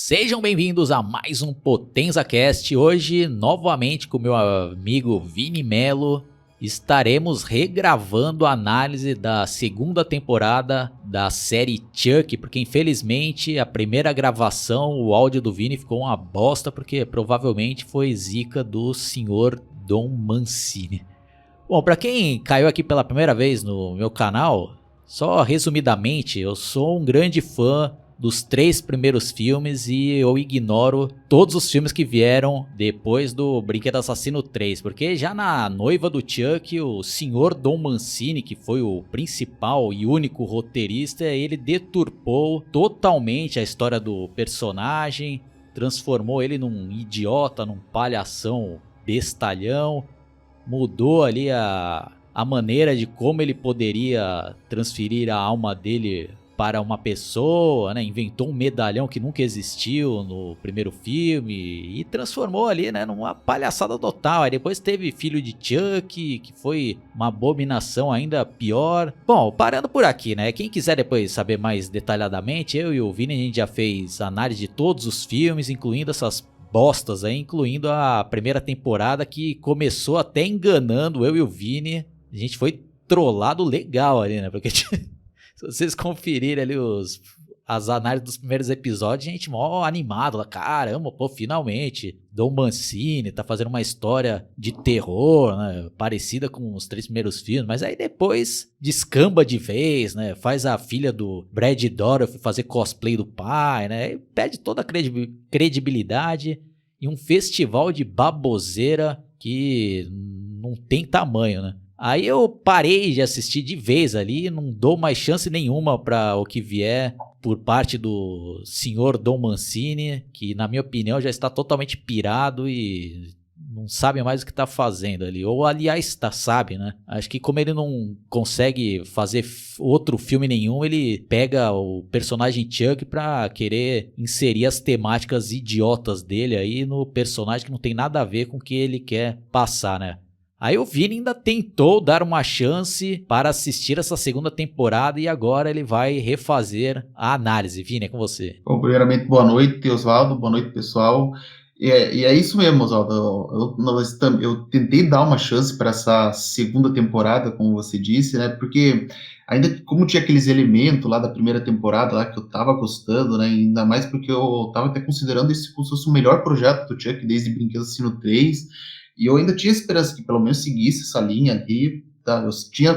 Sejam bem-vindos a mais um PotenzaCast. Hoje, novamente com meu amigo Vini Melo, estaremos regravando a análise da segunda temporada da série Chuck, porque infelizmente a primeira gravação, o áudio do Vini ficou uma bosta, porque provavelmente foi zica do senhor Don Mancini. Bom, para quem caiu aqui pela primeira vez no meu canal, só resumidamente, eu sou um grande fã dos 3 primeiros filmes e eu ignoro todos os filmes que vieram depois do Brinquedo Assassino 3, porque já na Noiva do Chuck, o senhor Don Mancini, que foi o principal e único roteirista, ele deturpou totalmente a história do personagem, transformou ele num idiota, num palhação bestalhão, mudou ali a maneira de como ele poderia transferir a alma dele para uma pessoa, né? Inventou um medalhão que nunca existiu no primeiro filme e transformou ali, né, numa palhaçada total. Aí depois teve Filho de Chuck, que foi uma abominação ainda pior. Bom, parando por aqui, né? Quem quiser depois saber mais detalhadamente, eu e o Vini, a gente já fez análise de todos os filmes, incluindo essas bostas aí, incluindo a primeira temporada que começou até enganando eu e o Vini. A gente foi trollado legal ali, né? Porque se vocês conferirem ali as análises dos primeiros episódios, a gente mó animado lá, caramba, pô, finalmente, Don Mancini tá fazendo uma história de terror, né, parecida com os 3 primeiros filmes, mas aí depois descamba de vez, né, faz a filha do Brad Dourif fazer cosplay do pai, né, e perde toda a credibilidade e um festival de baboseira que não tem tamanho, né. Aí eu parei de assistir de vez ali, não dou mais chance nenhuma para o que vier por parte do senhor Don Mancini, que na minha opinião já está totalmente pirado e não sabe mais o que está fazendo ali. Ou aliás, sabe, né? Acho que como ele não consegue fazer outro filme nenhum, ele pega o personagem Chuck para querer inserir as temáticas idiotas dele aí no personagem que não tem nada a ver com o que ele quer passar, né? Aí o Vini ainda tentou dar uma chance para assistir essa segunda temporada e agora ele vai refazer a análise. Vini, é com você. Bom, primeiramente, boa noite, Oswaldo, boa noite, pessoal. E é isso mesmo, Oswaldo. Eu tentei dar uma chance para essa segunda temporada, como você disse, né? Porque ainda como tinha aqueles elementos lá da primeira temporada lá que eu tava gostando, né? Ainda mais porque eu tava até considerando esse como se fosse o melhor projeto do Chuck desde Brinquedo Assassino 3. E eu ainda tinha esperança que pelo menos seguisse essa linha ali, tá? Eu tinha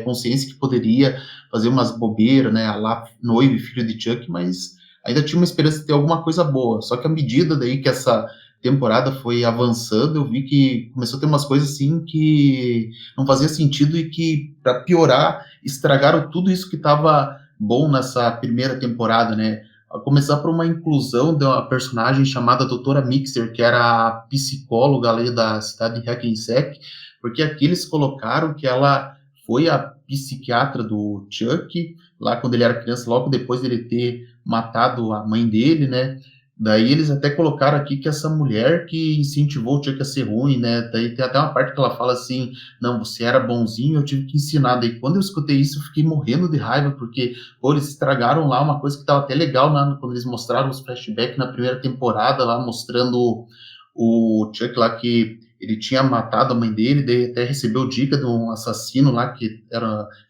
consciência que poderia fazer umas bobeiras, né? A lá Noivo e Filho de Chuck, mas ainda tinha uma esperança de ter alguma coisa boa. Só que à medida daí que essa temporada foi avançando, eu vi que começou a ter umas coisas assim que não fazia sentido e que, para piorar, estragaram tudo isso que estava bom nessa primeira temporada, né? A começar por uma inclusão de uma personagem chamada Doutora Mixer, que era a psicóloga ali da cidade de Hackensack, porque aqui eles colocaram que ela foi a psiquiatra do Chuck, lá quando ele era criança, logo depois dele ter matado a mãe dele, né? Daí eles até colocaram aqui que essa mulher que incentivou o Chuck a ser ruim, né? Daí tem até uma parte que ela fala assim, não, você era bonzinho, eu tive que ensinar. Daí quando eu escutei isso, eu fiquei morrendo de raiva, porque, pô, eles estragaram lá uma coisa que estava até legal, né? Quando eles mostraram os flashbacks na primeira temporada, lá mostrando o Chuck lá que ele tinha matado a mãe dele, daí até recebeu dica de um assassino lá que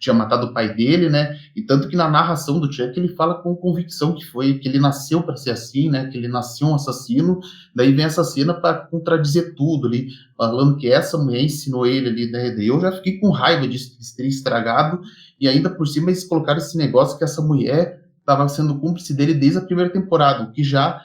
tinha matado o pai dele, né? E tanto que na narração do Chuck ele fala com convicção que ele nasceu para ser assim, né? Que ele nasceu um assassino. Daí vem essa cena para contradizer tudo ali, falando que essa mulher ensinou ele ali, né? Daí eu já fiquei com raiva disso ter estragado, e ainda por cima eles colocaram esse negócio que essa mulher estava sendo cúmplice dele desde a primeira temporada, o que já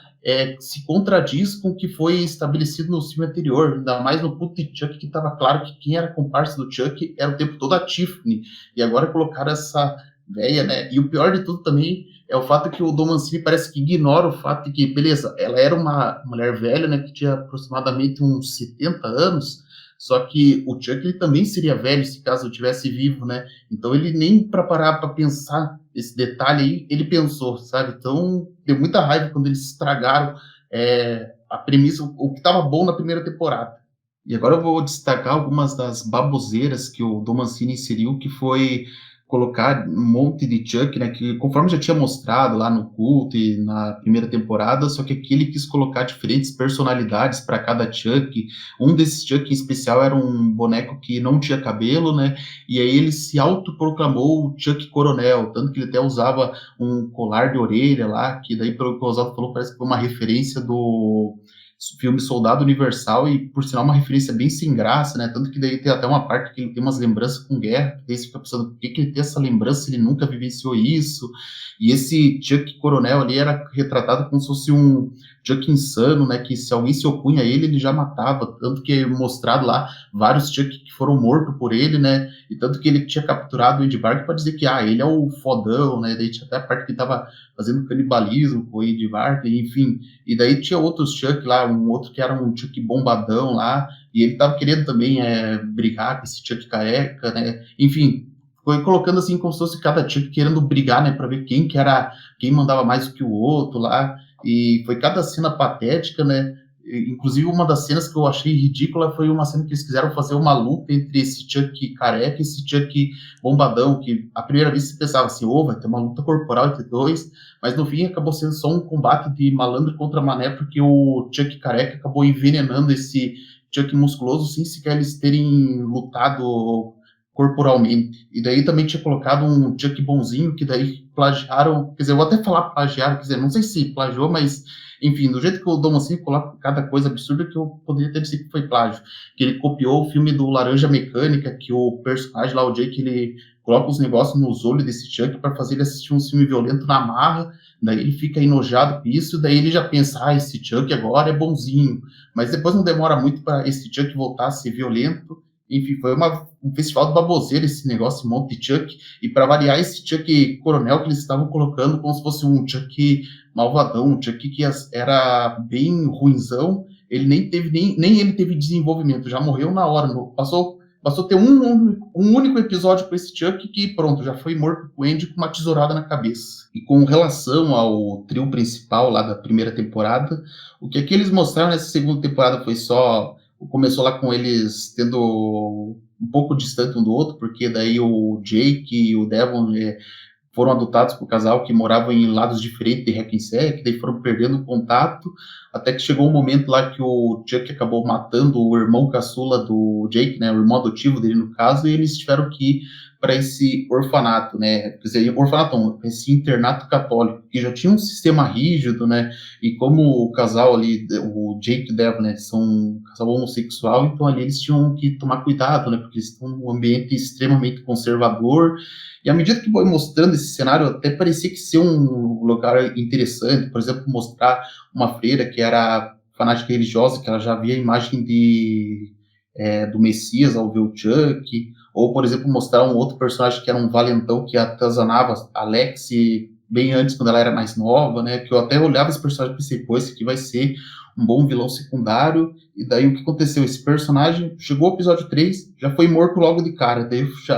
se contradiz com o que foi estabelecido no filme anterior, ainda mais no puto de Chuck, que estava claro que quem era comparsa do Chuck era o tempo todo a Tiffany, e agora colocaram essa velha, né? E o pior de tudo também é o fato que o Don Mancini parece que ignora o fato de que, beleza, ela era uma mulher velha, né, que tinha aproximadamente uns 70 anos, só que o Chuck ele também seria velho se caso eu tivesse vivo, né? Então ele nem para parar para pensar esse detalhe aí, ele pensou, sabe? Então deu muita raiva quando eles estragaram a premissa, o que estava bom na primeira temporada. E agora eu vou destacar algumas das baboseiras que o Don Mancini inseriu, que foi colocar um monte de Chuck, né, que conforme já tinha mostrado lá no culto e na primeira temporada, só que aqui ele quis colocar diferentes personalidades para cada Chuck. Um desses Chuck em especial era um boneco que não tinha cabelo, né, e aí ele se autoproclamou o Chuck Coronel, tanto que ele até usava um colar de orelha lá, que daí, pelo que o Oswaldo falou, parece que foi uma referência do filme Soldado Universal, e por sinal uma referência bem sem graça, né, tanto que daí tem até uma parte que ele tem umas lembranças com guerra, que daí você fica pensando, por que ele tem essa lembrança, ele nunca vivenciou isso, e esse Chuck Coronel ali era retratado como se fosse um Chuck insano, né, que se alguém se opunha a ele, ele já matava, tanto que é mostrado lá vários Chuck que foram mortos por ele, né, e tanto que ele tinha capturado o Ed Bark para dizer que, ele é o fodão, né, daí tinha até a parte que ele tava fazendo canibalismo com o Ed Bark, enfim, e daí tinha outros Chuck lá, um outro que era um Chuck bombadão lá, e ele tava querendo também brigar com esse Chuck careca, né? Enfim, foi colocando assim como se fosse cada Chuck querendo brigar, né? Pra ver quem mandava mais do que o outro lá. E foi cada cena patética, né? Inclusive, uma das cenas que eu achei ridícula foi uma cena que eles quiseram fazer uma luta entre esse Chuck careca e esse Chuck bombadão, que à primeira vista você pensava assim, vai ter uma luta corporal entre dois, mas no fim acabou sendo só um combate de malandro contra mané, porque o Chuck careca acabou envenenando esse Chuck musculoso sem sequer eles terem lutado corporalmente. E daí também tinha colocado um Chuck bonzinho, que daí plagiaram, quer dizer, eu vou até falar plagiaram, quer dizer, não sei se plagiou, mas enfim, do jeito que o Dom Mancini coloca cada coisa absurda, que eu poderia ter dizer que foi plágio. Que ele copiou o filme do Laranja Mecânica, que o personagem lá, o Jake, ele coloca os negócios nos olhos desse Chuck para fazer ele assistir um filme violento na marra, daí ele fica enojado com isso, daí ele já pensa, esse Chuck agora é bonzinho. Mas depois não demora muito para esse Chuck voltar a ser violento. Enfim, foi um festival de baboseira esse negócio, um monte de Chuck. E para variar, esse Chuck Coronel que eles estavam colocando como se fosse um Chuck malvadão, um Chuck que era bem ruinzão, ele nem ele teve desenvolvimento, já morreu na hora, passou a ter um único episódio com esse Chuck que pronto, já foi morto com o Andy com uma tesourada na cabeça. E com relação ao trio principal lá da primeira temporada, o que aqui eles mostraram nessa segunda temporada foi só, começou lá com eles tendo um pouco distante um do outro, porque daí o Jake e o Devon foram adotados por um casal que moravam em lados diferentes de Hackensack, daí foram perdendo contato, até que chegou um momento lá que o Chuck acabou matando o irmão caçula do Jake, né, o irmão adotivo dele no caso, e eles tiveram que ir para esse orfanato, né, quer dizer, orfanato não, esse internato católico, que já tinha um sistema rígido, né, e como o casal ali, o Jake e o Devon, né, são um casal homossexual, então ali eles tinham que tomar cuidado, né, porque eles estão num ambiente extremamente conservador, e à medida que foi mostrando esse cenário, até parecia que ser um lugar interessante, por exemplo, mostrar uma freira que era fanática religiosa, que ela já via a imagem do Messias ao ver o Chuck, ou, por exemplo, mostrar um outro personagem que era um valentão que atazanava a Lexi bem antes, quando ela era mais nova, né, que eu até olhava esse personagem e pensei, pô, esse aqui vai ser um bom vilão secundário, e daí o que aconteceu? Esse personagem chegou ao episódio 3, já foi morto logo de cara,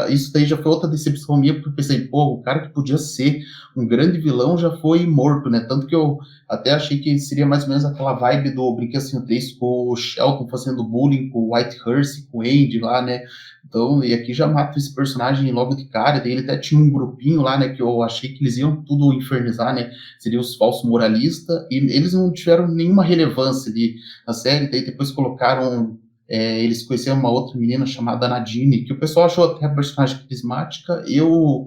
isso daí já foi outra decepção minha, porque eu pensei, pô, o cara que podia ser um grande vilão já foi morto, né, tanto que eu até achei que seria mais ou menos aquela vibe do Brinquedo 3 com o Shelton fazendo bullying com o Whitehurst, com o Andy lá, né, então, e aqui já mata esse personagem logo de cara, daí ele até tinha um grupinho lá, né, que eu achei que eles iam tudo infernizar, né, seriam os falsos moralistas, e eles não tiveram nenhuma relevância ali na série, daí depois colocaram, eles conheceram uma outra menina chamada Nadine, que o pessoal achou até a personagem carismática, eu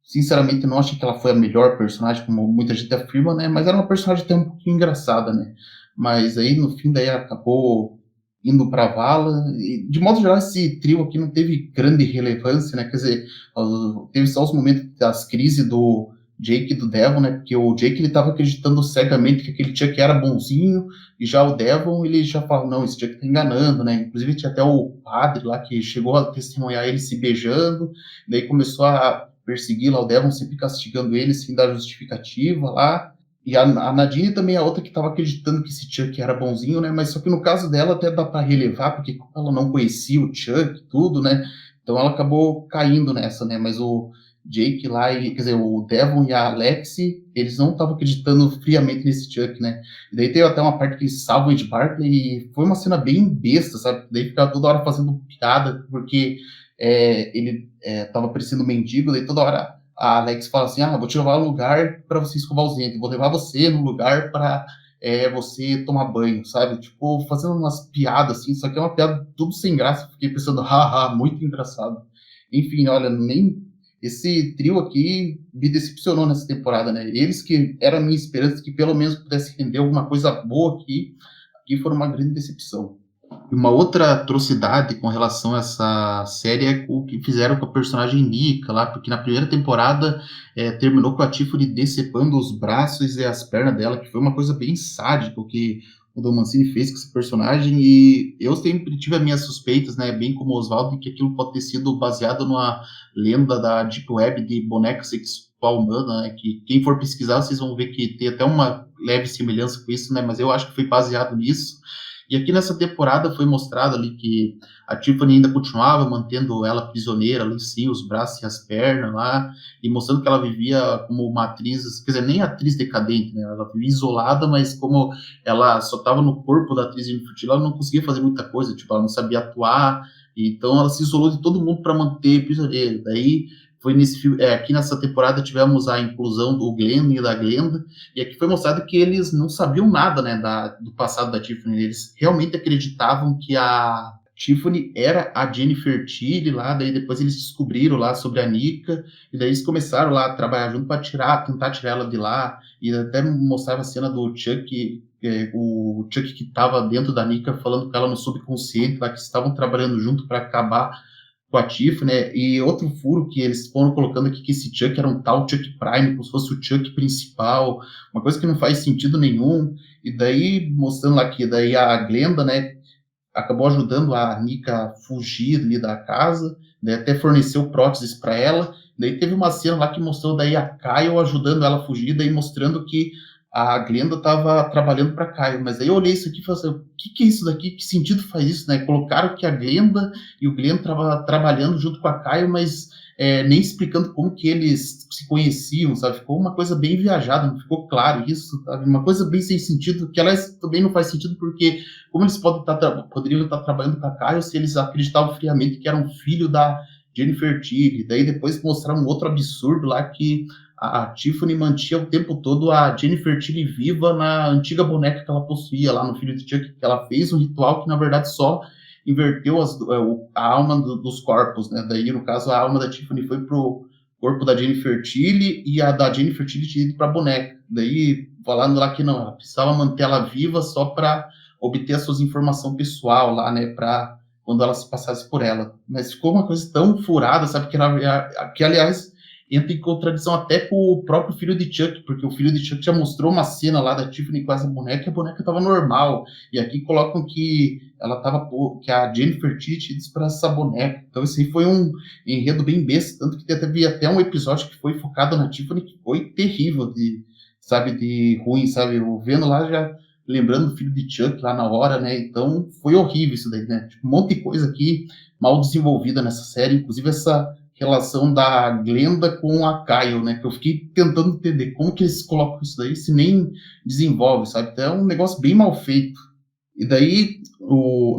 sinceramente não achei que ela foi a melhor personagem, como muita gente afirma, né, mas era uma personagem até um pouquinho engraçada, né, mas aí no fim daí acabou indo para a vala, e de modo geral esse trio aqui não teve grande relevância, né, quer dizer, teve só os momentos das crises do Jake e do Devon, né, porque o Jake ele estava acreditando cegamente que aquele Chuck era bonzinho, e já o Devon ele já fala, não, esse Chuck tá enganando, né, inclusive tinha até o padre lá que chegou a testemunhar ele se beijando, daí começou a perseguir lá o Devon, sempre castigando ele sem dar justificativa lá. E a Nadine também é outra que estava acreditando que esse Chuck era bonzinho, né? Mas só que no caso dela até dá para relevar, porque ela não conhecia o Chuck e tudo, né? Então ela acabou caindo nessa, né? Mas o Jake lá, quer dizer, o Devon e a Alexi, eles não estavam acreditando friamente nesse Chuck, né? E daí tem até uma parte que eles salvam o Ed Barkley e foi uma cena bem besta, sabe? Daí ficava toda hora fazendo piada, porque ele tava parecendo um mendigo, daí toda hora a Alex fala assim, vou te levar um lugar para você escovar os dentes, vou levar você num lugar para você tomar banho, sabe? Tipo, fazendo umas piadas assim, só que é uma piada tudo sem graça. Fiquei pensando, haha, muito engraçado. Enfim, olha, nem esse trio aqui me decepcionou nessa temporada, né? Eles que era a minha esperança que pelo menos pudesse render alguma coisa boa aqui foram uma grande decepção. E uma outra atrocidade com relação a essa série é o que fizeram com a personagem Nika lá, porque na primeira temporada terminou com a Tiffany decepando os braços e as pernas dela, que foi uma coisa bem sádica o que o Don Mancini fez com esse personagem, e eu sempre tive as minhas suspeitas, né, bem como o Oswaldo, que aquilo pode ter sido baseado numa lenda da Deep Web de boneca sexual humana, né, que quem for pesquisar, vocês vão ver que tem até uma leve semelhança com isso, né, mas eu acho que foi baseado nisso. E aqui nessa temporada foi mostrado ali que a Tiffany ainda continuava mantendo ela prisioneira ali, sim, os braços e as pernas lá, e mostrando que ela vivia como uma atriz, quer dizer, nem atriz decadente, né? Ela vivia isolada, mas como ela só estava no corpo da atriz infantil, ela não conseguia fazer muita coisa, tipo, ela não sabia atuar, então ela se isolou de todo mundo para manter prisioneira. Daí foi aqui nessa temporada tivemos a inclusão do Glenn e da Glenda, e aqui foi mostrado que eles não sabiam nada, né, do passado da Tiffany. Eles realmente acreditavam que a Tiffany era a Jennifer Tilly lá, daí depois eles descobriram lá sobre a Nika, e daí eles começaram lá a trabalhar junto para tentar tirar ela de lá, e até mostrava a cena do Chuck, o Chuck que estava dentro da Nika falando com ela no subconsciente, lá que estavam trabalhando junto para acabar com a Tiff, né? E outro furo que eles foram colocando aqui, que esse Chuck era um tal Chuck Prime, como se fosse o Chuck principal, uma coisa que não faz sentido nenhum. E daí, mostrando lá que daí a Glenda, né, acabou ajudando a Nika a fugir ali da casa, né, até forneceu próteses para ela. Daí teve uma cena lá que mostrou daí a Kyle ajudando ela a fugir, daí mostrando que a Glenda estava trabalhando para Kyle, mas aí eu olhei isso aqui e falei assim, o que é isso daqui? Que sentido faz isso, né? Colocaram que a Glenda e o Glenn estavam trabalhando junto com a Kyle, mas nem explicando como que eles se conheciam, sabe? Ficou uma coisa bem viajada, não ficou claro isso, sabe? Uma coisa bem sem sentido, que aliás também não faz sentido, porque como eles poderiam estar trabalhando com a Kyle se eles acreditavam friamente que era um filho da Jennifer Tilly, daí depois mostraram um outro absurdo lá que a Tiffany mantinha o tempo todo a Jennifer Tilly viva na antiga boneca que ela possuía lá no Filho de Chuck, que ela fez um ritual que na verdade só inverteu a alma dos corpos, né? Daí, no caso, a alma da Tiffany foi pro corpo da Jennifer Tilly e a da Jennifer Tilly tinha ido pra boneca. Daí, falando lá que não, ela precisava manter ela viva só para obter as suas informações pessoal lá, né? Para quando ela se passasse por ela. Mas ficou uma coisa tão furada, sabe? Que aliás, entra em contradição até com o próprio Filho de Chuck, porque o Filho de Chuck já mostrou uma cena lá da Tiffany com essa boneca, e a boneca estava normal, e aqui colocam que que a Jennifer Tilly disse para essa boneca. Então isso aí foi um enredo bem besta, tanto que teve até um episódio que foi focado na Tiffany que foi terrível de ruim, sabe? Eu vendo lá já lembrando do Filho de Chuck lá na hora, né? Então foi horrível isso daí, né? Tipo, um monte de coisa aqui mal desenvolvida nessa série, inclusive essa relação da Glenda com a Kyle, né? Que eu fiquei tentando entender como que eles colocam isso daí se nem desenvolve, sabe? Então é um negócio bem mal feito. E daí,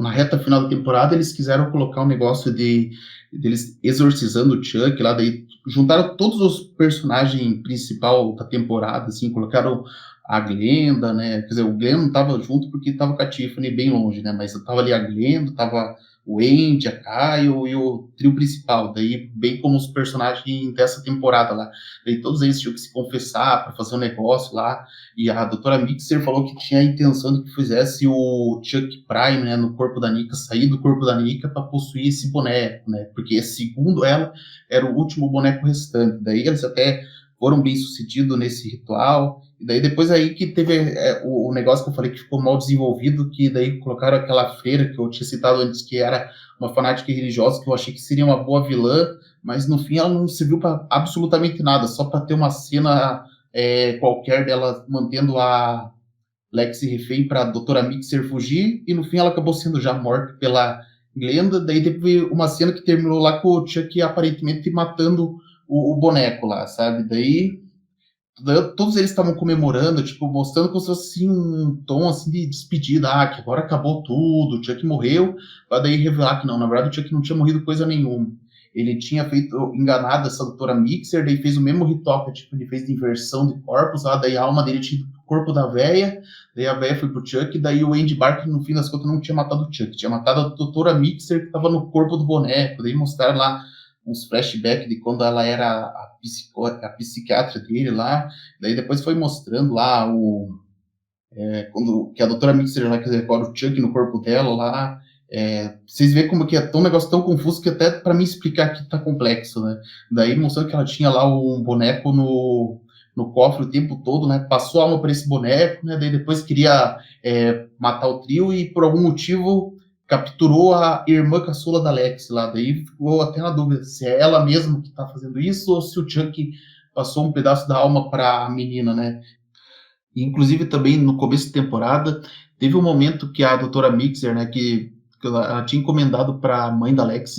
na reta final da temporada, eles quiseram colocar um negócio deles exorcizando o Chuck lá, daí juntaram todos os personagens principal da temporada, assim, colocaram a Glenda, né? Quer dizer, o Glenn não tava junto porque tava com a Tiffany bem longe, né? Mas tava ali a Glenda, tava o Andy, a Kyle e o trio principal, daí bem como os personagens dessa temporada lá. Daí todos eles tinham que se confessar para fazer um negócio lá, e a doutora Mixer falou que tinha a intenção de que fizesse o Chuck Prime, né, no corpo da Nika, sair do corpo da Nika para possuir esse boneco, né, porque segundo ela, era o último boneco restante. Daí eles até foram bem sucedidos nesse ritual, e daí depois aí que teve o negócio que eu falei que ficou mal desenvolvido, que daí colocaram aquela freira que eu tinha citado antes, que era uma fanática religiosa, que eu achei que seria uma boa vilã, mas no fim ela não serviu para absolutamente nada, só para ter uma cena qualquer dela mantendo a Lexi refém para a doutora Mixer fugir, e no fim ela acabou sendo já morta pela Glenda. Daí teve uma cena que terminou lá com o Chuck aparentemente matando o boneco lá, sabe? Daí todos eles estavam comemorando, tipo, mostrando como se fosse assim, um tom assim de despedida, que agora acabou tudo, o Chuck morreu, para daí revelar que não, na verdade o Chuck não tinha morrido coisa nenhuma. ele tinha enganado essa doutora Mixer, daí fez o mesmo ritual que a Tiffany fez de inversão de corpos, lá, daí a alma dele tinha ido pro corpo da véia, daí a véia foi pro Chuck, daí o Andy Barker, no fim das contas, não tinha matado o Chuck, tinha matado a doutora Mixer, que tava no corpo do boneco, daí mostraram lá uns flashbacks de quando ela era a psiquiatra dele lá, daí depois foi mostrando lá quando que a doutora Mixer lá, quer dizer, agora o Chuck no corpo dela lá, vocês veem como que é um negócio tão confuso que até para mim explicar aqui tá complexo, né? Daí mostrando que ela tinha lá um boneco no cofre o tempo todo, né? Passou a alma para esse boneco, né? Daí depois queria matar o trio e por algum motivo capturou a irmã caçula da Alex lá. Daí ficou até na dúvida se é ela mesma que tá fazendo isso ou se o Chuck passou um pedaço da alma para a menina, né? E, inclusive, também no começo de temporada, teve um momento que a doutora Mixer, né, que ela tinha encomendado para a mãe da Alex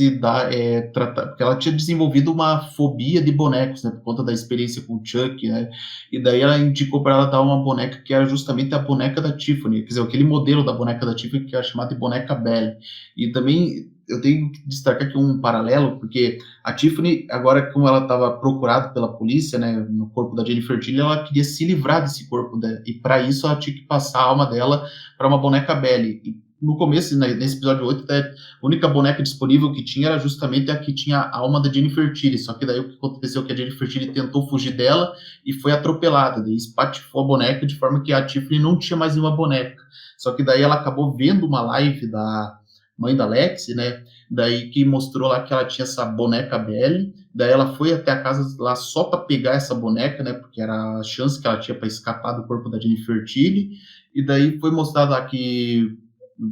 tratar, porque ela tinha desenvolvido uma fobia de bonecos, né, por conta da experiência com o Chuck, né, e daí ela indicou para ela dar uma boneca que era justamente a boneca da Tiffany, quer dizer, aquele modelo da boneca da Tiffany que era chamada de boneca Belle. E também eu tenho que destacar aqui um paralelo, porque a Tiffany, agora como ela estava procurada pela polícia, né, no corpo da Jennifer Tilly, ela queria se livrar desse corpo dela, e para isso ela tinha que passar a alma dela para uma boneca Belle. E no começo, né, nesse episódio 8, a única boneca disponível que tinha era justamente a que tinha a alma da Jennifer Tilly, só que daí o que aconteceu é que a Jennifer Tilly tentou fugir dela e foi atropelada, daí espatifou a boneca de forma que a Tiffany não tinha mais nenhuma boneca. Só que daí ela acabou vendo uma live da mãe da Lex, né? Daí que mostrou lá que ela tinha essa boneca Belle, daí ela foi até a casa lá só para pegar essa boneca, né? Porque era a chance que ela tinha para escapar do corpo da Jennifer Tilly, e daí foi mostrado lá que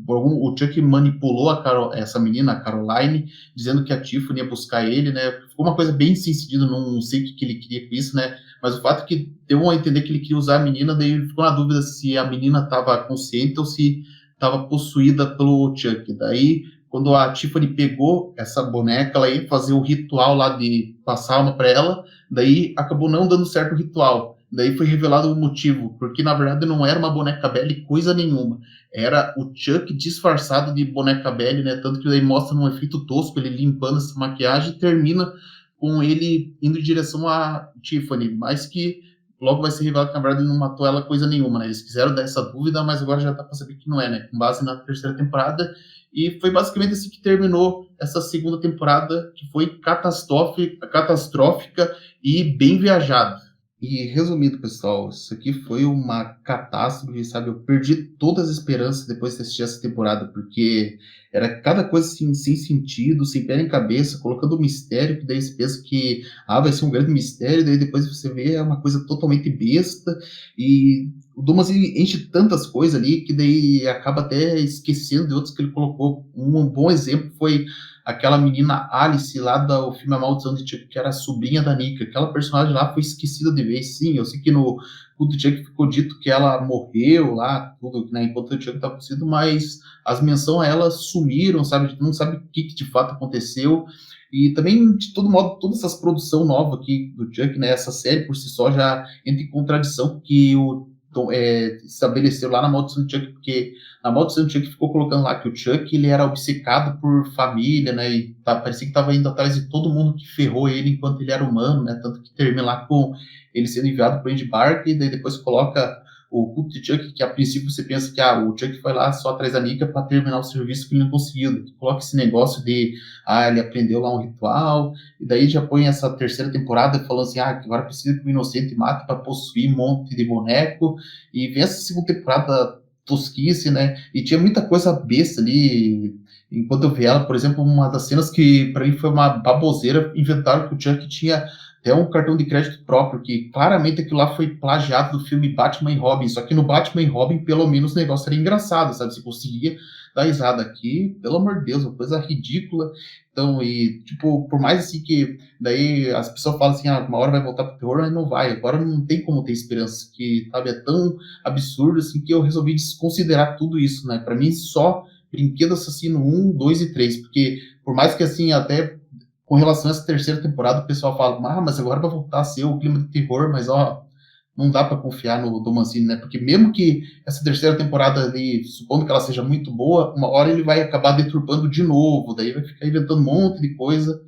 o Chuck manipulou essa menina, a Caroline, dizendo que a Tiffany ia buscar ele, né? Ficou uma coisa bem sem sentido, não sei o que ele queria com isso, né? Mas o fato é que deu a entender que ele queria usar a menina, daí ele ficou na dúvida se a menina estava consciente ou se estava possuída pelo Chuck. Daí, quando a Tiffany pegou essa boneca, ela ia fazer o ritual lá de passar alma para ela, daí acabou não dando certo o ritual. Daí foi revelado o motivo, porque na verdade não era uma boneca Belle coisa nenhuma. Era o Chuck disfarçado de boneca Belle, né? Tanto que daí mostra num efeito tosco ele limpando essa maquiagem e termina com ele indo em direção a Tiffany, mas que logo vai ser revelado que na verdade ele não matou ela coisa nenhuma, né? Eles quiseram dar essa dúvida, mas agora já dá pra saber que não é, né? Com base na terceira temporada. E foi basicamente assim que terminou essa segunda temporada, que foi catastrófica e bem viajada. E resumindo, pessoal, isso aqui foi uma catástrofe, sabe? Eu perdi todas as esperanças depois de assistir essa temporada, porque era cada coisa assim, sem sentido, sem pé nem cabeça, colocando um mistério, que daí você pensa que vai ser um grande mistério, daí depois você vê é uma coisa totalmente besta, e o Dumas enche tantas coisas ali que daí acaba até esquecendo de outros que ele colocou. Um bom exemplo foi aquela menina Alice lá do filme A Maldição de Chuck, que era a sobrinha da Nika. Aquela personagem lá foi esquecida de vez. Sim, eu sei que no culto de Chuck ficou dito que ela morreu lá, tudo, né, enquanto o Chuck estava possuído, mas as menções a ela sumiram, sabe? A gente não sabe o que de fato aconteceu. E também, de todo modo, toda essa produção nova aqui do Chuck, né, essa série por si só já entra em contradição que o estabeleceu lá na Maldição de Chuck, porque na Maldição de Chuck ficou colocando lá que o Chuck ele era obcecado por família, né, e parecia que estava indo atrás de todo mundo que ferrou ele enquanto ele era humano, né, tanto que termina lá com ele sendo enviado para o Andy Barker, e daí depois coloca o culto de Chuck, que a princípio você pensa que o Chuck foi lá só atrás da Nika para terminar o serviço que ele não conseguiu, coloca esse negócio de ele aprendeu lá um ritual, e daí já põe essa terceira temporada falando assim, que agora precisa que o inocente mate para possuir um monte de boneco, e vem essa segunda temporada tosquice, né, e tinha muita coisa besta ali. Enquanto eu vi ela, por exemplo, uma das cenas que para mim foi uma baboseira, inventaram que o Chuck tinha até um cartão de crédito próprio, que claramente aquilo lá foi plagiado do filme Batman e Robin, só que no Batman e Robin, pelo menos, o negócio era engraçado, sabe? Você conseguia dar risada aqui, pelo amor de Deus, uma coisa ridícula. Então, e, tipo, por mais assim que daí as pessoas falam assim, uma hora vai voltar pro terror, mas não vai, agora não tem como ter esperança, que, sabe, é tão absurdo, assim, que eu resolvi desconsiderar tudo isso, né? Pra mim, só Brinquedo Assassino 1, 2 e 3, porque por mais que, assim, até com relação a essa terceira temporada, o pessoal fala, mas agora vai voltar a ser o clima de terror, mas não dá para confiar no Dom Mancini, né? Porque mesmo que essa terceira temporada ali, supondo que ela seja muito boa, uma hora ele vai acabar deturpando de novo, daí vai ficar inventando um monte de coisa.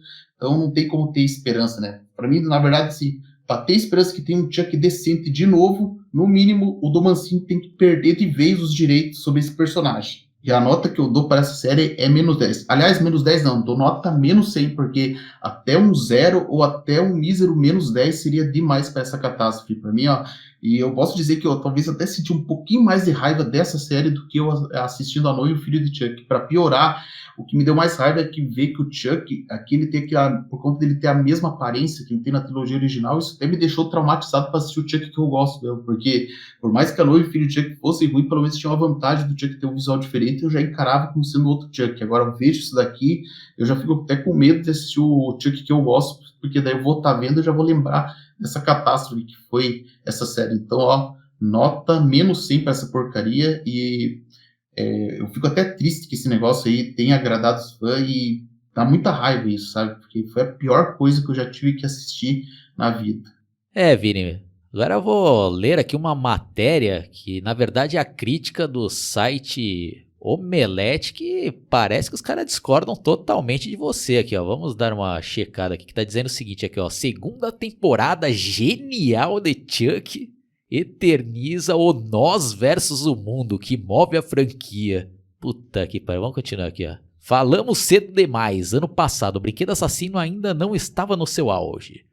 então não tem como ter esperança, né? Para mim, na verdade, assim, para ter esperança que tem um Chuck decente de novo, no mínimo, o Dom Mancini tem que perder de vez os direitos sobre esse personagem. E a nota que eu dou para essa série é -10. Aliás, -10 não, dou nota -100, porque até um 0 ou até um mísero -10 seria demais para essa catástrofe para mim, ó. E eu posso dizer que eu talvez até senti um pouquinho mais de raiva dessa série do que eu assistindo A Noiva e o Filho de Chuck. Para piorar, o que me deu mais raiva é que ver que o Chuck, aqui ele tem por conta dele ter a mesma aparência que ele tem na trilogia original, isso até me deixou traumatizado para assistir o Chuck que eu gosto mesmo, porque por mais que A Noiva e o Filho de Chuck fossem ruim, pelo menos tinha uma vantagem do Chuck ter um visual diferente, eu já encarava como sendo outro Chuck. Agora eu vejo isso daqui, eu já fico até com medo de assistir o Chuck que eu gosto, porque daí eu vou estar vendo e já vou lembrar dessa catástrofe que foi essa série. Então, ó, nota -100 para essa porcaria, e eu fico até triste que esse negócio aí tenha agradado os fãs, e dá muita raiva isso, sabe? Porque foi a pior coisa que eu já tive que assistir na vida. Vini, agora eu vou ler aqui uma matéria que na verdade é a crítica do site Omelete, que parece que os caras discordam totalmente de você aqui, ó. Vamos dar uma checada aqui, que tá dizendo o seguinte aqui, ó: segunda temporada genial de Chuck eterniza o nós versus o mundo que move a franquia. Puta que pariu, vamos continuar aqui, ó. Falamos cedo demais, ano passado o Brinquedo Assassino ainda não estava no seu auge.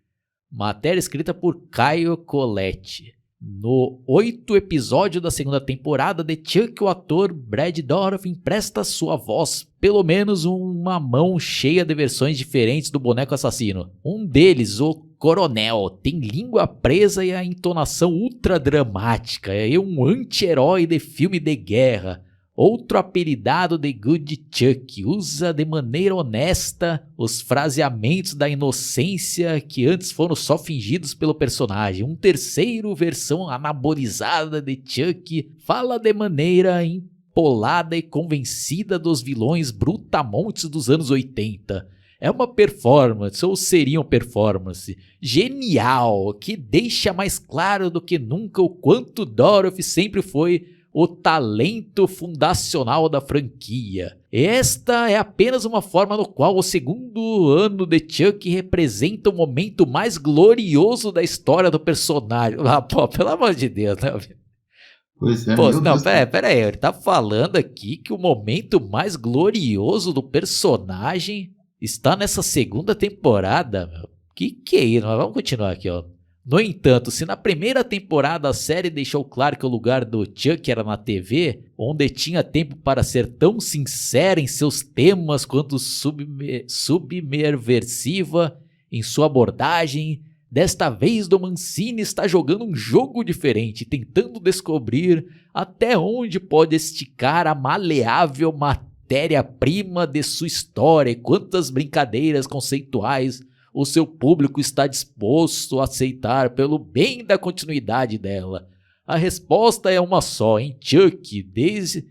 Matéria escrita por Caio Coletti. No 8º episódio da segunda temporada de Chuck, o ator Brad Dourif empresta sua voz pelo menos uma mão cheia de versões diferentes do boneco assassino. Um deles, o Coronel, tem língua presa e a entonação ultra dramática. É um anti-herói de filme de guerra. Outro apelidado de Good Chuck usa de maneira honesta os fraseamentos da inocência que antes foram só fingidos pelo personagem. Um terceiro, versão anabolizada de Chuck, fala de maneira empolada e convencida dos vilões brutamontes dos anos 80. É uma performance, ou seria uma performance, genial, que deixa mais claro do que nunca o quanto Dourif sempre foi o talento fundacional da franquia. Esta é apenas uma forma no qual o segundo ano de Chuck representa o momento mais glorioso da história do personagem. Ah, pô, pelo amor de Deus, né? Pois é, Pô, meu não, Deus. pera aí, ele tá falando aqui que o momento mais glorioso do personagem está nessa segunda temporada, meu. Que é isso? Mas vamos continuar aqui, ó. No entanto, se na primeira temporada a série deixou claro que o lugar do Chuck era na TV, onde tinha tempo para ser tão sincera em seus temas quanto submersiva em sua abordagem, desta vez Dom Mancini está jogando um jogo diferente, tentando descobrir até onde pode esticar a maleável matéria-prima de sua história e quantas brincadeiras conceituais o seu público está disposto a aceitar pelo bem da continuidade dela. A resposta é uma só, hein, Chuck? Desde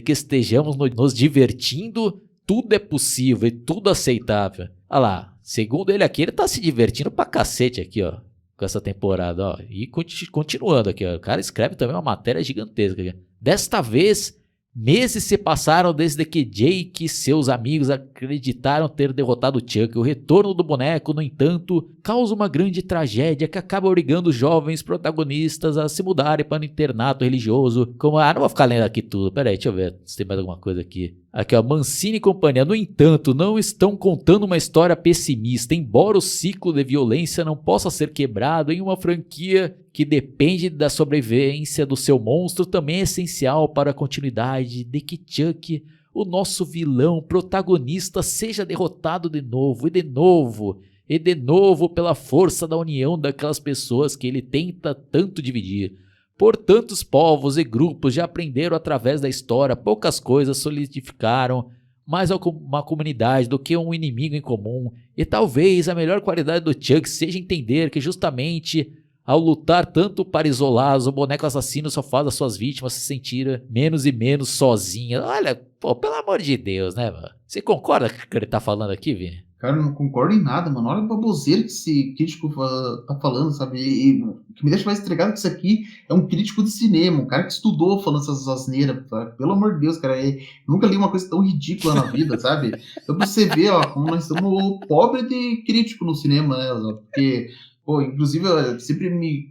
que estejamos nos divertindo, tudo é possível e tudo aceitável. Olha lá, segundo ele aqui, ele tá se divertindo pra cacete aqui, ó, com essa temporada, ó. E continuando aqui, ó, o cara escreve também uma matéria gigantesca aqui. Desta vez, meses se passaram desde que Jake e seus amigos acreditaram ter derrotado Chuck. O retorno do boneco, no entanto, causa uma grande tragédia que acaba obrigando os jovens protagonistas a se mudarem para um internato religioso. Como, não vou ficar lendo aqui tudo, peraí, deixa eu ver se tem mais alguma coisa aqui. Aqui, ó, Mancini e companhia. No entanto, não estão contando uma história pessimista, embora o ciclo de violência não possa ser quebrado em uma franquia que depende da sobrevivência do seu monstro. Também é essencial para a continuidade de que Chuck, o nosso vilão protagonista, seja derrotado de novo e de novo e de novo pela força da união daquelas pessoas que ele tenta tanto dividir. Por tantos povos e grupos já aprenderam através da história, poucas coisas solidificaram mais uma comunidade do que um inimigo em comum. E talvez a melhor qualidade do Chuck seja entender que justamente ao lutar tanto para isolá-los, o boneco assassino só faz as suas vítimas se sentirem menos e menos sozinhas. Olha, pô, pelo amor de Deus, né, mano? Você concorda com o que ele tá falando aqui, Vini? Cara, eu não concordo em nada, mano. Olha a baboseira que esse crítico tá falando, sabe? E o que me deixa mais intrigado é que isso aqui é um crítico de cinema, um cara que estudou falando essas asneiras, sabe? Pelo amor de Deus, cara. Eu nunca li uma coisa tão ridícula na vida, sabe? Então, pra você ver, ó, como nós estamos pobre de crítico no cinema, né? Porque, pô, inclusive,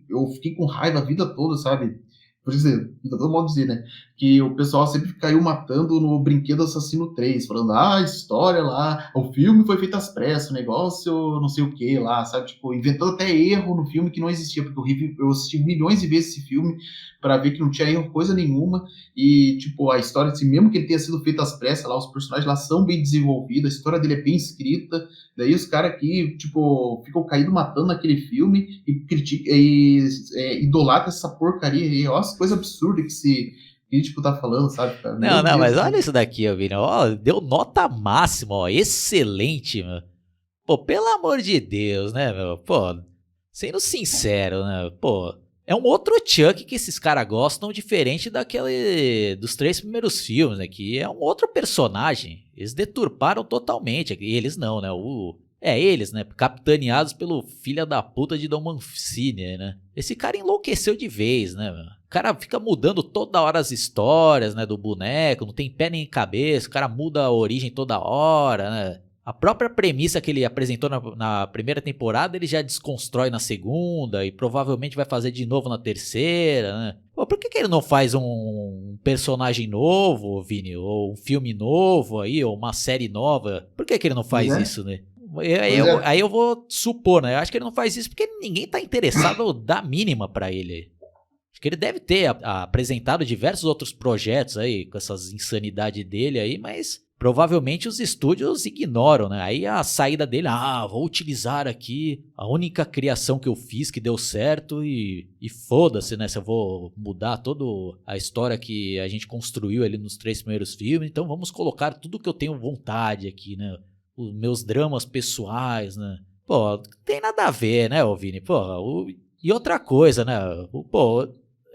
eu fiquei com raiva a vida toda, sabe? Por dizer, de todo modo dizer, né? Que o pessoal sempre caiu matando no Brinquedo Assassino 3, falando, a história lá, o filme foi feito às pressas, o negócio não sei o que lá, sabe? Tipo, inventando até erro no filme que não existia, porque eu assisti milhões de vezes esse filme para ver que não tinha erro coisa nenhuma, e, tipo, a história, assim, mesmo que ele tenha sido feito às pressas lá, os personagens lá são bem desenvolvidos, a história dele é bem escrita, daí os caras aqui, tipo, ficam caídos matando naquele filme e critica, idolatra essa porcaria aí, ó, as coisas absurdas que esse crítico tá falando, sabe, cara? Meu Não, Deus mas do olha céu. isso daqui, ó, Vini. Ó, deu nota máxima, ó. Excelente, meu. Pô, pelo amor de Deus, né, meu? Pô, sendo sincero, né? Pô, é um outro Chuck que esses caras gostam, diferente daquele dos 3 primeiros filmes, né? Que é um outro personagem. Eles deturparam totalmente. Eles não, né? Eles, né? Capitaneados pelo filho da puta de Dom Mancini, né? Esse cara enlouqueceu de vez, né, meu? O cara fica mudando toda hora as histórias, né? Do boneco, não tem pé nem cabeça. O cara muda a origem toda hora, né? A própria premissa que ele apresentou na primeira temporada, ele já desconstrói na segunda e provavelmente vai fazer de novo na terceira, né? Pô, por que ele não faz um personagem novo, Vini? Ou um filme novo aí, ou uma série nova? Por que ele não Pois faz é, isso, né? Aí pois eu, é. aí eu vou supor, né? Eu acho que ele não faz isso porque ninguém tá interessado da mínima pra ele. Acho que ele deve ter apresentado diversos outros projetos aí, com essas insanidades dele aí, mas provavelmente os estúdios ignoram, né? Aí a saída dele, vou utilizar aqui a única criação que eu fiz que deu certo e foda-se, né? Se eu vou mudar toda a história que a gente construiu ali nos 3 primeiros filmes, então vamos colocar tudo que eu tenho vontade aqui, né? Os meus dramas pessoais, né? Pô, não tem nada a ver, né, ô Vini? Pô, e outra coisa, né? Pô,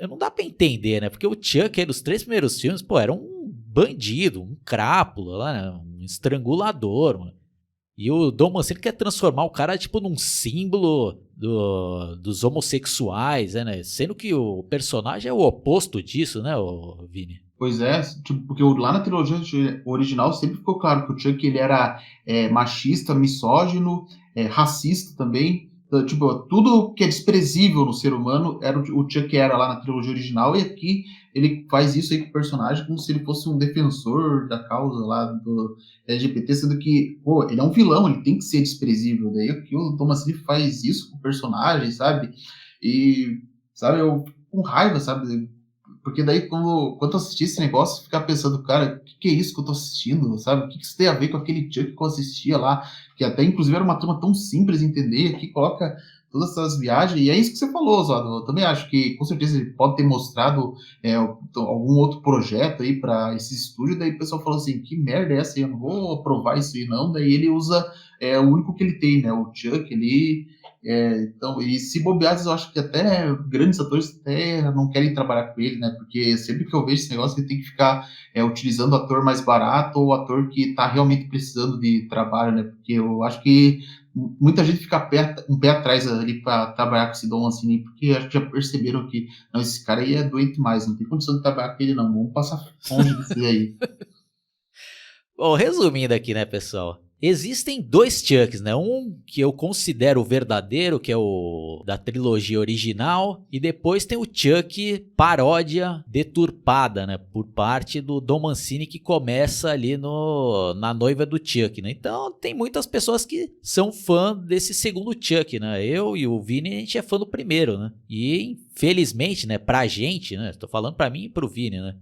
não dá pra entender, né? Porque o Chuck aí nos 3 primeiros filmes, pô, era um bandido, um crápula lá, né? Um estrangulador, mano. E o Dom Mancini quer transformar o cara, tipo, num símbolo dos homossexuais, né? Sendo que o personagem é o oposto disso, né, ô Vini? Pois é, tipo, porque lá na trilogia original sempre ficou claro que o Chuck ele era machista, misógino, racista também. Então, tipo, tudo que é desprezível no ser humano era o Chuck era lá na trilogia original, e aqui ele faz isso aí com o personagem como se ele fosse um defensor da causa lá do LGBT, sendo que, pô, ele é um vilão, ele tem que ser desprezível. Daí aqui o Thomas Lee faz isso com o personagem, sabe? E, sabe, eu fico com raiva, sabe? Porque daí, quando eu assisti esse negócio, ficar pensando, cara, o que é isso que eu tô assistindo, sabe? O que isso tem a ver com aquele Chuck que eu assistia lá, que até, inclusive, era uma turma tão simples de entender, aqui coloca todas essas viagens, e é isso que você falou, Oswaldo. Eu também acho que, com certeza, ele pode ter mostrado algum outro projeto aí para esse estúdio, daí o pessoal falou assim, que merda é essa aí? Eu não vou aprovar isso aí, não. Daí ele usa o único que ele tem, né? O Chuck, ele então, e se bobear, eu acho que até grandes atores até não querem trabalhar com ele, né? Porque sempre que eu vejo esse negócio, ele tem que ficar utilizando o ator mais barato ou o ator que está realmente precisando de trabalho, né? Porque eu acho que muita gente fica um pé atrás ali para trabalhar com esse Dom Mancini, porque acho que já perceberam que não, esse cara aí é doente demais, não tem condição de trabalhar com ele, não. Vamos passar longe desse aí. Bom, resumindo aqui, né, pessoal? Existem dois Chucks, né? Um que eu considero o verdadeiro, que é o da trilogia original, e depois tem o Chuck paródia deturpada, né? Por parte do Dom Mancini, que começa ali na noiva do Chuck, né? Então tem muitas pessoas que são fã desse segundo Chuck, né? Eu e o Vini, a gente é fã do primeiro, né? E infelizmente, né, pra gente, né? Tô falando pra mim e pro Vini, né?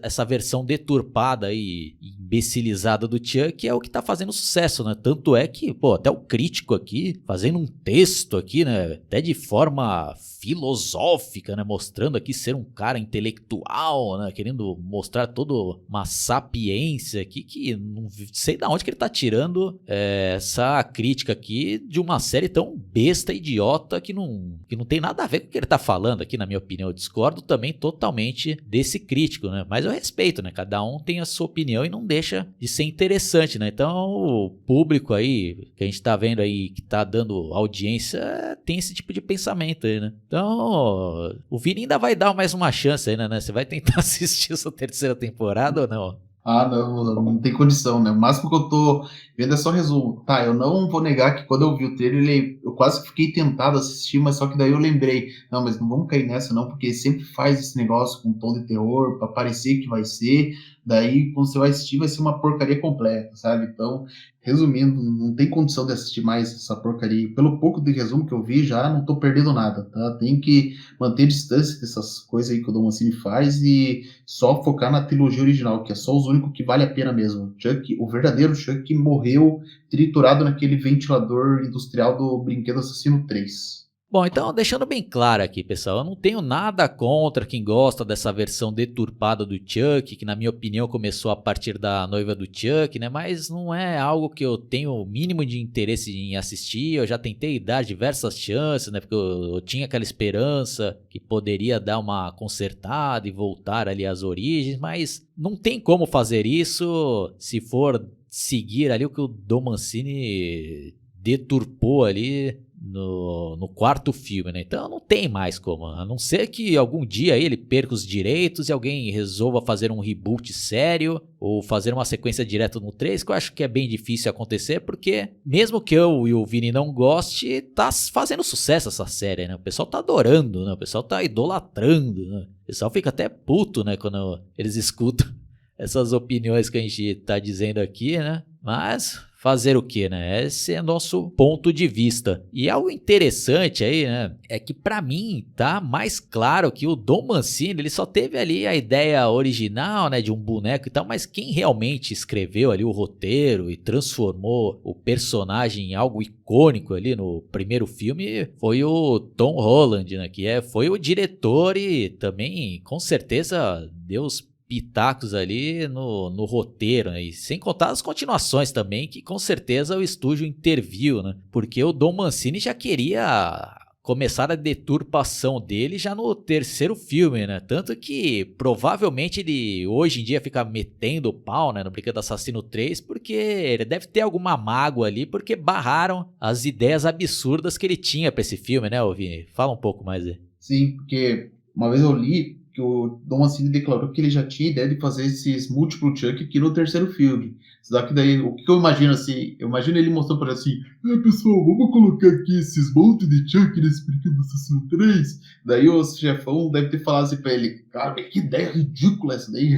Essa versão deturpada e imbecilizada do Chuck é o que tá fazendo sucesso, né? Tanto é que, pô, até o crítico aqui, fazendo um texto aqui, né? Até de forma filosófica, né? Mostrando aqui ser um cara intelectual, né? Querendo mostrar toda uma sapiência aqui, que não sei de onde que ele tá tirando essa crítica aqui de uma série tão besta, idiota, que não tem nada nada a ver com o que ele tá falando aqui, na minha opinião. Eu discordo também totalmente desse crítico, né? Mas eu respeito, né? Cada um tem a sua opinião e não deixa de ser interessante, né? Então, o público aí, que a gente tá vendo aí, que tá dando audiência, tem esse tipo de pensamento aí, né? Então, o Vini ainda vai dar mais uma chance aí, né? Você vai tentar assistir essa terceira temporada ou não? Ah, não tem condição, né? O máximo que eu tô vendo é só resumo. Tá, eu não vou negar que quando eu vi o trailer, eu quase fiquei tentado a assistir, mas só que daí eu lembrei, não, mas não vamos cair nessa não, porque sempre faz esse negócio com tom de terror, pra parecer que vai ser, daí quando você vai assistir vai ser uma porcaria completa, sabe? Então, resumindo, não tem condição de assistir mais essa porcaria. Pelo pouco de resumo que eu vi, já não tô perdendo nada, tá? Tem que manter distância dessas coisas aí que o Dom Mancini faz e só focar na trilogia original, que é só os únicos que vale a pena mesmo. Chuck, o verdadeiro Chuck morreu triturado naquele ventilador industrial do Brinquedo Assassino 3. Bom, então deixando bem claro aqui, pessoal, eu não tenho nada contra quem gosta dessa versão deturpada do Chuck, que na minha opinião começou a partir da noiva do Chuck, né? Mas não é algo que eu tenho o mínimo de interesse em assistir. Eu já tentei dar diversas chances, né? Porque eu tinha aquela esperança que poderia dar uma consertada e voltar ali às origens, mas não tem como fazer isso se for seguir ali o que o Dom Mancini deturpou ali no quarto filme, né? Então não tem mais como, a não ser que algum dia ele perca os direitos e alguém resolva fazer um reboot sério ou fazer uma sequência direta no 3, que eu acho que é bem difícil acontecer, porque mesmo que eu e o Vini não goste, tá fazendo sucesso essa série, né? O pessoal tá adorando, né? O pessoal tá idolatrando, né? O pessoal fica até puto, né? Quando eles escutam essas opiniões que a gente tá dizendo aqui, né? Mas fazer o que, né? Esse é nosso ponto de vista. E algo interessante aí, né? É que pra mim tá mais claro que o Dom Mancini, ele só teve ali a ideia original, né? De um boneco e tal, mas quem realmente escreveu ali o roteiro e transformou o personagem em algo icônico ali no primeiro filme foi o Tom Holland, né? Foi o diretor e também, com certeza, deu os pitacos ali no roteiro, né? E sem contar as continuações também, que com certeza o estúdio interviu, né? Porque o Dom Mancini já queria começar a deturpação dele já no terceiro filme, né? Tanto que provavelmente ele hoje em dia fica metendo o pau, né, no Brinquedo Assassino 3, porque ele deve ter alguma mágoa ali, porque barraram as ideias absurdas que ele tinha pra esse filme, né, Vini? Fala um pouco mais aí. Sim, porque uma vez eu li que o Dom Mancini declarou que ele já tinha ideia de fazer esses múltiplos Chuck aqui no terceiro filme. Só que daí, o que eu imagino assim? Eu imagino ele mostrando para assim, pessoal, vamos colocar aqui esses montes de Chuck nesse Brinquedo Assassino 3. Daí o chefão deve ter falado assim pra ele, cara, que ideia ridícula essa daí.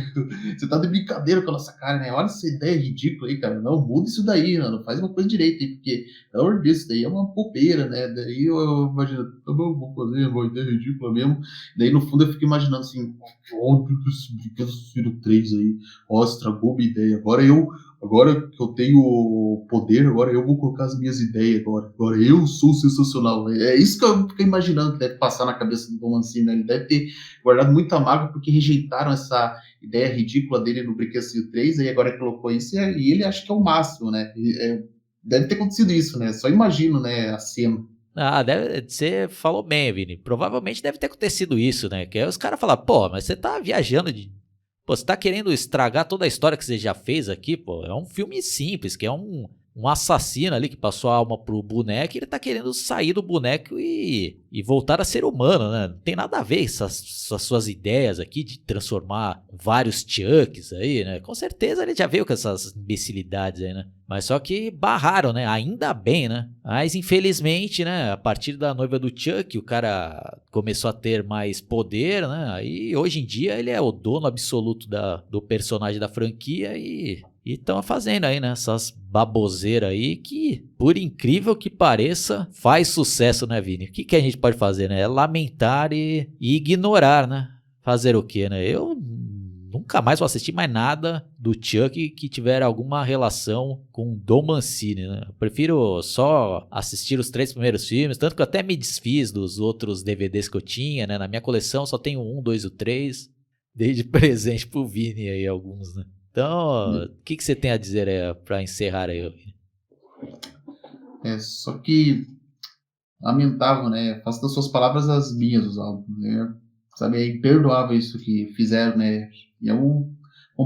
Você tá de brincadeira com a nossa cara, né? Olha essa ideia ridícula aí, cara. Não, muda isso daí, mano. Faz uma coisa direita aí, porque, pelo amor de Deus, isso daí é uma bobeira, né? Daí eu imagino, tá bom, vou fazer uma ideia ridícula mesmo. Daí no fundo eu fico imaginando assim, que ódio desse Brinquedo Assassino 3 aí. Ó, estragou minha ideia. Agora que eu tenho o poder, agora eu vou colocar as minhas ideias agora. Agora eu sou sensacional. É isso que eu fico imaginando que deve passar na cabeça do Dom Mancini, né? Ele deve ter guardado muita mágoa porque rejeitaram essa ideia ridícula dele no Brinquedo Assassino 3, aí agora colocou isso e ele acha que é o máximo, né? Deve ter acontecido isso, né? Só imagino, né, a cena. Ah, você falou bem, Vini. Provavelmente deve ter acontecido isso, né? Que aí os caras falam, pô, mas você tá viajando de. Pô, você tá querendo estragar toda a história que você já fez aqui, pô. É um filme simples, que é um assassino ali que passou a alma pro boneco e ele tá querendo sair do boneco e voltar a ser humano, né? Não tem nada a ver essas suas ideias aqui de transformar vários Chucks aí, né? Com certeza ele já veio com essas imbecilidades aí, né? Mas só que barraram, né? Ainda bem, né? Mas infelizmente, né? A partir da noiva do Chuck, o cara começou a ter mais poder, né? E hoje em dia ele é o dono absoluto do personagem da franquia e estão fazendo aí, né? Essas baboseiras aí que, por incrível que pareça, faz sucesso, né, Vini? O que a gente pode fazer, né? É lamentar e ignorar, né? Fazer o quê, né? Eu nunca mais vou assistir mais nada do Chuck que tiver alguma relação com Dom Mancini, né? Eu prefiro só assistir os 3 primeiros filmes, tanto que eu até me desfiz dos outros DVDs que eu tinha, né? Na minha coleção só tenho o 1, 2 e o 3, dei de presente pro Vini aí alguns, né? Então, o que você tem a dizer aí pra encerrar aí, Vini? Só que lamentável, né? Faço das suas palavras as minhas, Oswaldo. Sabe, é imperdoável isso que fizeram, né? E é um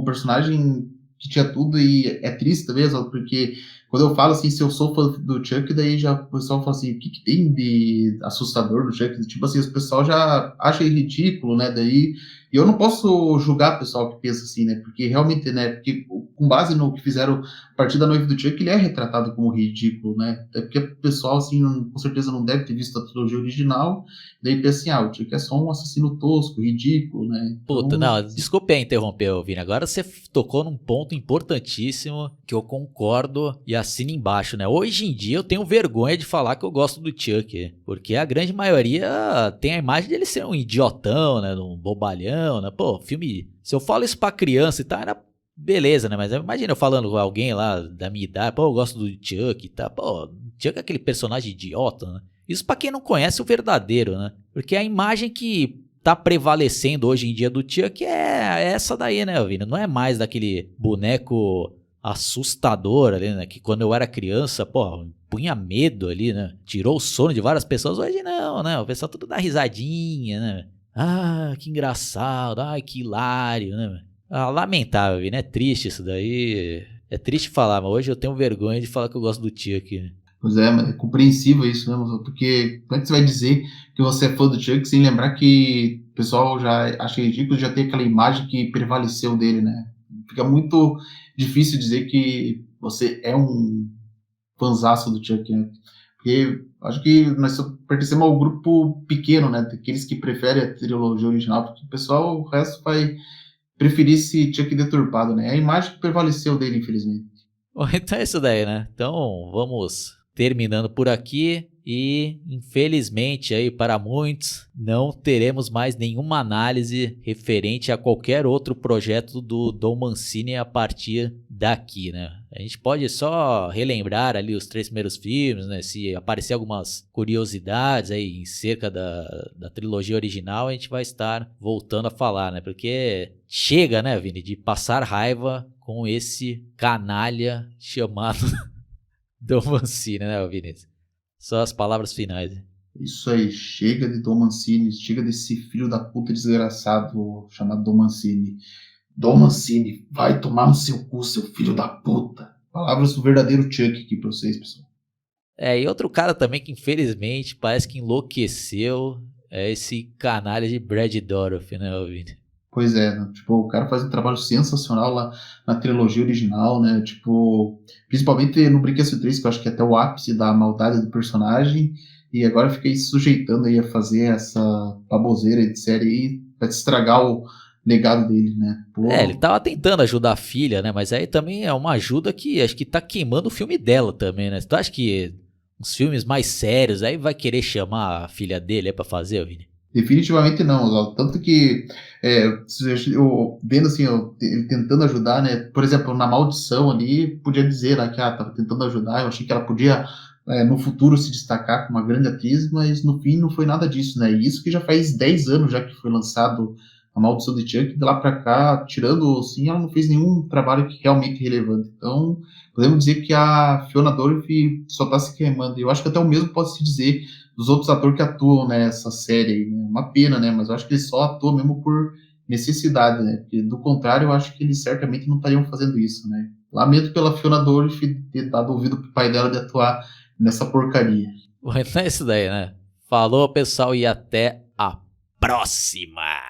personagem que tinha tudo e é triste mesmo, porque quando eu falo assim, se eu sou fã do Chuck, daí já o pessoal fala assim, o que tem de assustador do Chuck? Tipo assim, o pessoal já acha ridículo, né? Daí, e eu não posso julgar o pessoal que pensa assim, né? Porque realmente, né? Porque com base no que fizeram a partir da noiva do Chuck, ele é retratado como ridículo, né? Até porque o pessoal, assim, com certeza não deve ter visto a trilogia original, daí pensa assim, o Chuck é só um assassino tosco, ridículo, né? Puta, Então, não, desculpe aí interromper, Vini. Agora você tocou num ponto importantíssimo que eu concordo e assino embaixo, né? Hoje em dia eu tenho vergonha de falar que eu gosto do Chuck, porque a grande maioria tem a imagem dele ser um idiotão, né? Um bobalhão, né? Pô, filme. Se eu falo isso pra criança e tal, era beleza, né? Mas imagina eu falando com alguém lá da minha idade, pô, eu gosto do Chuck e tal. Pô, Chuck é aquele personagem idiota, né? Isso pra quem não conhece o verdadeiro, né? Porque a imagem que tá prevalecendo hoje em dia do Chuck é essa daí, né, Vini? Não é mais daquele boneco assustador ali, né? Que quando eu era criança, pô, punha medo ali, né? Tirou o sono de várias pessoas. Hoje não, né? O pessoal tudo dá risadinha, né? Ah, que engraçado. Ai, que hilário, né? Ah, lamentável, Vini. É triste isso daí. É triste falar, mas hoje eu tenho vergonha de falar que eu gosto do Chuck, né? pois é compreensível isso, né? Porque como é que você vai dizer que você é fã do Chuck sem lembrar que o pessoal já acha ridículo, já tem aquela imagem que prevaleceu dele, né? Fica muito difícil dizer que você é um fãzaço do Chuck, né? Porque acho que nós pertencemos ao grupo pequeno, né? Daqueles que preferem a trilogia original, porque o pessoal, o resto vai preferir esse Chuck deturpado, né? É a imagem que prevaleceu dele, infelizmente. Bom, então é isso daí, né? Então vamos terminando por aqui e infelizmente aí para muitos não teremos mais nenhuma análise referente a qualquer outro projeto do Don Mancini a partir daqui, né? A gente pode só relembrar ali os 3 primeiros filmes, né? Se aparecer algumas curiosidades aí em cerca da trilogia original, a gente vai estar voltando a falar, né? Porque chega, né, Vini, de passar raiva com esse canalha chamado Dom Mancini, né, Vinícius? Só as palavras finais. Isso aí, chega de Dom Mancini, chega desse filho da puta desgraçado chamado Dom Mancini. Dom Mancini, vai tomar no seu cu, seu filho da puta. Palavras do verdadeiro Chuck aqui pra vocês, pessoal. E outro cara também que infelizmente parece que enlouqueceu é esse canalha de Brad Dourif, né, Vini? Pois é, né? Tipo, o cara faz um trabalho sensacional lá na trilogia original, né? Tipo, principalmente no Brinquedo 3, que eu acho que é até o ápice da maldade do personagem, e agora fica aí se sujeitando aí a fazer essa baboseira de série aí pra estragar o legado dele, né? Ele Pô, tava tentando ajudar a filha, né? Mas aí também é uma ajuda que acho que tá queimando o filme dela também, né? Tu acha que uns filmes mais sérios aí vai querer chamar a filha dele aí pra fazer, Vini? definitivamente não, Oswaldo. Tanto que, eu vendo assim, ele tentando ajudar, né? Por exemplo, na Maldição ali, podia dizer lá que tava tentando ajudar. Eu achei que ela podia, no futuro, se destacar como uma grande atriz, mas no fim não foi nada disso, né? E isso que já faz 10 anos já que foi lançado A Maldição de Chuck, de lá pra cá, tirando assim, ela não fez nenhum trabalho realmente relevante. Então, podemos dizer que a Fiona Dourif só tá se queimando. Eu acho que até o mesmo pode se dizer dos outros atores que atuam nessa série aí, né? Uma pena, né? Mas eu acho que eles só atuam mesmo por necessidade, né? Porque, do contrário, eu acho que eles certamente não estariam fazendo isso, né? Lamento pela Fiona Dourif ter dado ouvido pro pai dela de atuar nessa porcaria. Bom, então é isso daí, né? Falou, pessoal, e até a próxima!